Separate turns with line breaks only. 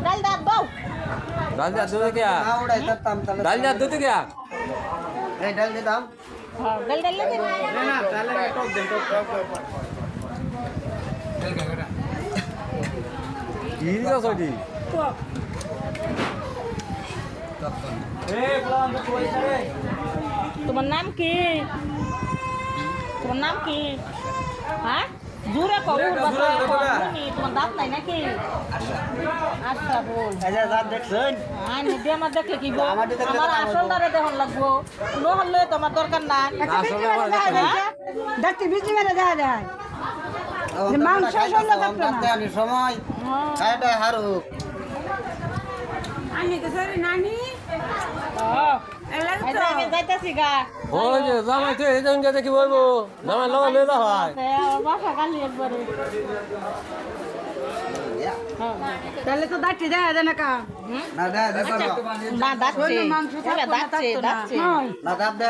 ডাল দাও দাও
डाल दिया दूध क्या डाल दिया दूध क्या
ডাল দিয়ে দাম
হ্যাঁ ডাল ডাল লাগে
না তাহলে টক দেন টক
घी का सोडी
তোমার নাম কি তোমার নাম কি হ্যাঁ জুরে কও তোমার দাঁত নাই নাকি আচ্ছা বল
দাঁত দেখছেন
হ্যাঁ নিদে আমার দেখলে কি বল আমার আসল দারে দেহন লাগবো নো হলে তোমার দরকার নাই
দেখতে বিজি মেরে যায় যায় মাংস
আমি সময় খাইটা হারু
আমি তো সরি নানি
যাইতাছি গা
ওই যে জামাই তো এই জন্য দেখি বলবো জামাই লগা লয়ে যা হয়
বাসা কালি একবারে
তাহলে তো দাঁড়িয়ে যায় না কা
না দে
না দাচ্ছে দাচ্ছে দাচ্ছে
না দাঁত দে